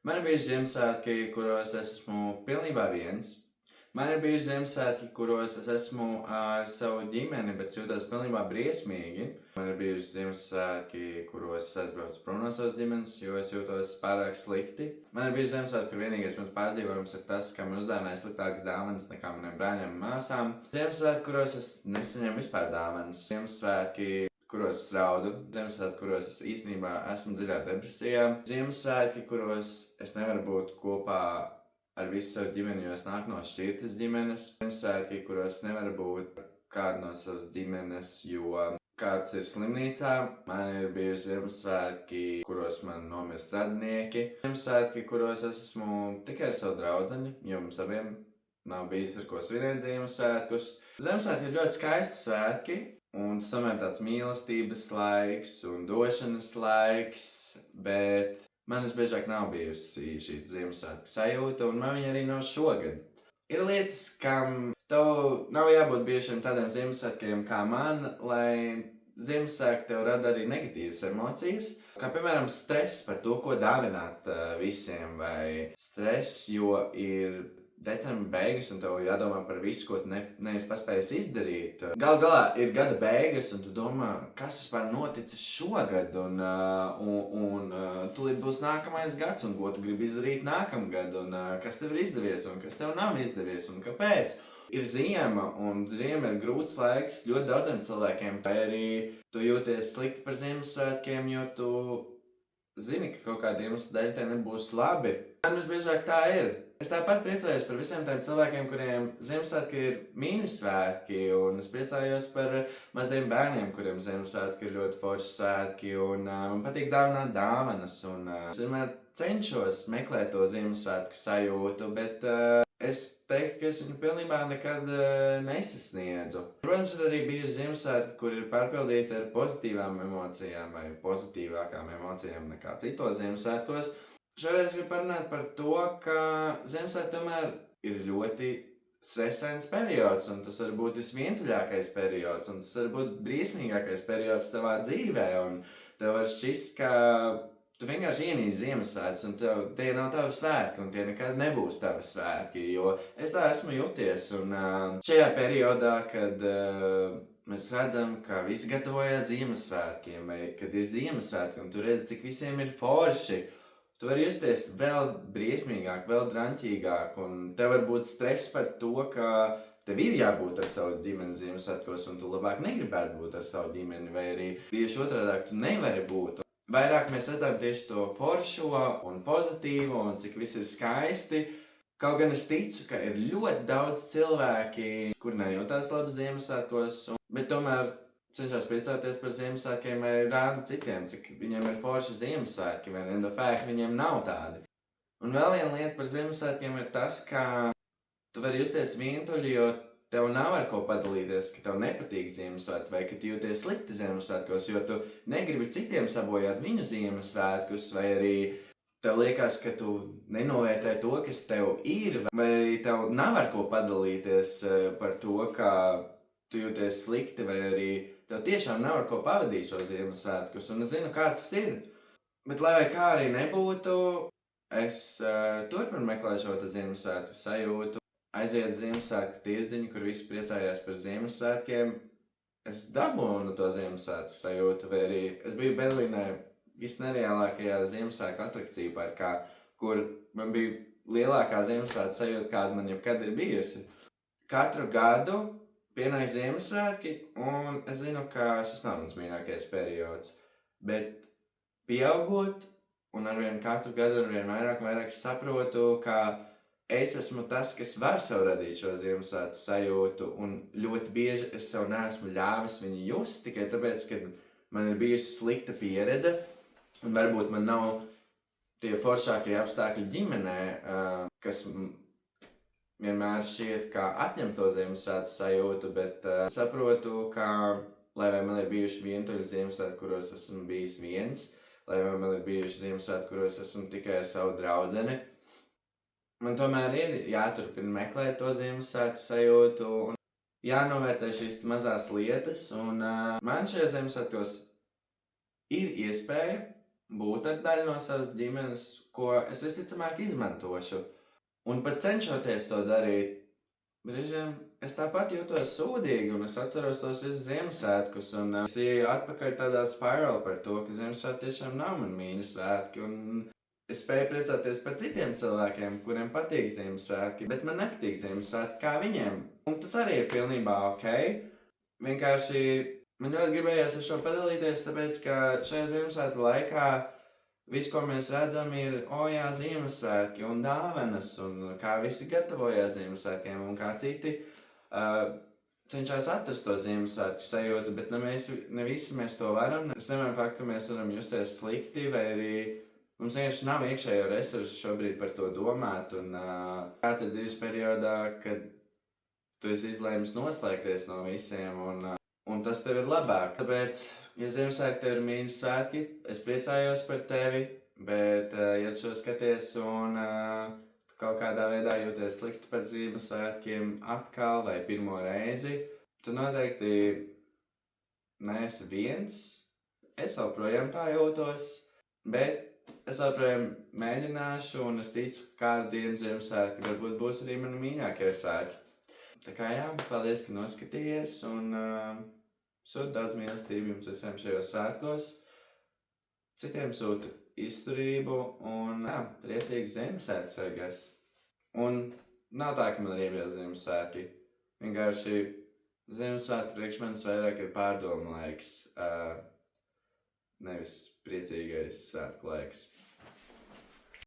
Man ir bijuši Ziemassvētki, kuros es esmu pilnībā viens. Man ir bijuši Ziemassvētki, kuros es esmu ar savu ģimeni, bet jūtos pilnībā briesmīgi. Man ir bijuši Ziemassvētki, kuros es aizbraucu prom no savas ģimenes, jo es jūtos pārāk slikti. Man ir bijuši Ziemassvētki, kur vienīgais mans pārdzīvojums ir tas, ka man uzdāvināja sliktākas dāvanas nekā maniem brāļiem un māsām. Ziemassvētki, kuros es nesaņēmu vispār dāvanas. Ziemassvētki, kuros es raudu, Ziemassvētki, kuros es īstenībā esmu dziļā depresijā, Ziemassvētki, kuros es nevaru būt kopā ar visu savu ģimeni, jo es nāku no šķirtas ģimenes, Ziemassvētki, kuros nevaru būt kādu no savas ģimenes, jo kāds ir slimnīcā, man ir bijuši Ziemassvētki, kuros man nomirst radinieki, Ziemassvētki, kuros es esmu tikai ar savu draudzeni, jo mums abiem nav bijis ar ko svinēt Ziemassvētkus. Ziemassvētki ir ļoti skaisti svētki, un tas tomēr tāds mīlestības laiks un došanas laiks, bet man visbiežāk nav bijusi šī Ziemassvētku sajūta, un man viņa arī nav šogad. Ir lietas, kam tev nav jābūt bijušiem tādiem Ziemassvētkiem kā man, lai Ziemassvētki tev rada arī negatīvas emocijas, kā piemēram stress par to, ko dāvināt visiem, vai stress, jo ir decembra beigas, un tev jādomā par visu, ko tu neesi paspējis izdarīt. Galu galā ir gada beigas, un tu domā, kas vispār noticis šogad, un tūlīt būs nākamais gads, un ko tu gribi izdarīt nākamgad, un kas tev ir izdevies, un kas tev nav izdevies, un kāpēc. Ir ziema, un ziema ir grūts laiks ļoti daudziem cilvēkiem, vai arī tu jūties slikti par Ziemassvētkiem, jo tu zini, ka kaut kāda iemesla dēļ te nebūs labi. Man visbiežāk tā ir. Es tāpat priecājos par visiem tiem cilvēkiem, kuriem Ziemassvētki ir mīļi svētki, un es priecājos par maziem bērniem, kuriem Ziemassvētki ir ļoti forši svētki, un man patīk dāvināt dāvanas, un es vienmēr cenšos meklēt to Ziemassvētku sajūtu, bet es teiktu, ka es viņu pilnībā nekad nesasniedzu. Protams, ir arī bijuši Ziemassvētki, kur ir pārpildīti ar pozitīvām emocijām vai pozitīvākām emocijām nekā citos Ziemassvētkos. Šoreiz gribu parunāt par to, ka Ziemassvētki tomēr ir ļoti stresains periods, un tas var būt visvientuļākais periods, un tas var būt briesmīgākais periods tavā dzīvē, un tev var šķist, ka tu vienkārši ienīsti Ziemassvētkus, un tie nav tavi svētki, un tie nekad nebūs tavi svētki, jo es tā esmu juties, un šajā periodā, kad mēs redzam, ka visi gatavojas Ziemassvētkiem, vai kad ir Ziemassvētki, un tu redzi, cik visiem ir forši, tu vari justies vēl briesmīgāk, vēl draņķīgāk, un tev var būt stress par to, ka tev ir jābūt ar savu ģimeni Ziemassvētkos, un tu labāk negribētu būt ar savu ģimeni, vai arī tieši otrādāk tu nevari būt. Vairāk mēs redzam tieši to foršo un pozitīvo, un cik viss ir skaisti. Kaut gan es ticu, ka ir ļoti daudz cilvēki, kur nejūtās labi Ziemassvētkos, bet tomēr cenšas priecāties par Ziemassvētkiem vai rāda citiem, cik viņiem ir forši Ziemassvētki, vai ne, fēk viņiem nav tādi. Un vēl viena lieta par Ziemassvētkiem ir tas, ka tu vari justies vientuļi, jo tev nav ar ko padalīties, ka tev nepatīk Ziemassvētki, vai ka tu jūties slikti Ziemassvētkos, jo tu negribi citiem sabojāt viņu Ziemassvētkus, vai arī tev liekas, ka tu nenovērtē to, kas tev ir, vai arī tev nav ar ko padalīties par to, ka tu jūties slikti, vai arī tev tiešām nav ar ko pavadīt šo Ziemassvētkus, un es zinu, kā tas ir. Bet lai vai kā arī nebūtu, es turpinu meklēt šo Ziemassvētku sajūtu. Aiziet Ziemassvētku tirdziņu, kur visi priecājās par Ziemassvētkiem. Es dabūnu to Ziemassvētku sajūtu, vai arī es biju Berlīnē visnereālākajā Ziemassvētku atrakciju parkā, kur man bija lielākā Ziemassvētku sajūta, kāda man jebkad ir bijusi. Katru gadu pienāk Ziemassvētki, un es zinu, ka šis nav mans mīļākais periods, bet pieaugot, un arvien katru gadu arvien vairāk un vairāk saprotu, ka es esmu tas, kas var sev radīt šo Ziemassvētku sajūtu, un ļoti bieži es sev neesmu ļāvis viņu just, tikai tāpēc, ka man ir bijusi slikta pieredze, un varbūt man nav tie foršākie apstākļi ģimenē, kas vienmēr šķiet, kā atņem to Ziemassvētku sajūtu, bet saprotu, ka, lai vai man ir bijuši vientuļi Ziemassvētki, kuros esmu bijis viens, lai vai man ir bijuši Ziemassvētki, kuros esmu tikai ar savu draudzeni, man tomēr ir jāturpina meklēt to Ziemassvētku sajūtu un jānovērtē šīs mazās lietas, un man šajos Ziemassvētkos ir iespēja būt ar daļu no savas ģimenes, ko es visticamāk izmantošu. Un pat cenšoties to darīt, brīžiem es tāpat jūtos sūdīgi, un es atceros tos visus Ziemassvētkus, un es ieju atpakaļ tādā spirālā par to, ka Ziemassvētki tiešām nav man mīļi svētki, un es spēju priecāties par citiem cilvēkiem, kuriem patīk Ziemassvētki, bet man nepatīk Ziemassvētki kā viņiem. Un tas arī ir pilnībā ok. Vienkārši man ļoti gribējās ar šo padalīties, tāpēc, ka šajā Ziemassvētku laikā viss, ko mēs redzam, ir, jā, Ziemassvētki un dāvanas, un kā visi gatavojās Ziemassvētkiem, un kā citi cenšas atrast to Ziemassvētku sajūtu, bet ne visi mēs to varam. Es nevaru faktu, ka mēs varam justies slikti, vai arī mums vienkārši nav iekšējo resursu šobrīd par to domāt, un kāds ir dzīves periodā, kad tu esi izlēmis noslēgties no visiem, un tas tev ir labāk. Tāpēc, ja Ziemassvētki tev ir mīļi svētki, es priecājos par tevi, bet, ja tu šo skaties un tu kaut kādā veidā jūties slikti par Ziemassvētkiem atkal vai pirmo reizi, tu noteikti neesi viens. Es joprojām tā jūtos, bet es joprojām mēģināšu, un es ticu, ka kādu dienu Ziemassvētki varbūt būs arī mani mīļākie svētki. Tā kā jā, paldies, ka noskatījies, un sūtu daudz mīlestību jums visiem šajos svētkos. Citiem sūtu izturību un priecīgu Ziemassvētkus, I guess. Un nav tā, ka man ir iebilst Ziemassvētki. Vienkārši Ziemassvētku priekš manis vairāk ir pārdomu laiks, nevis priecīgais svētku laiks.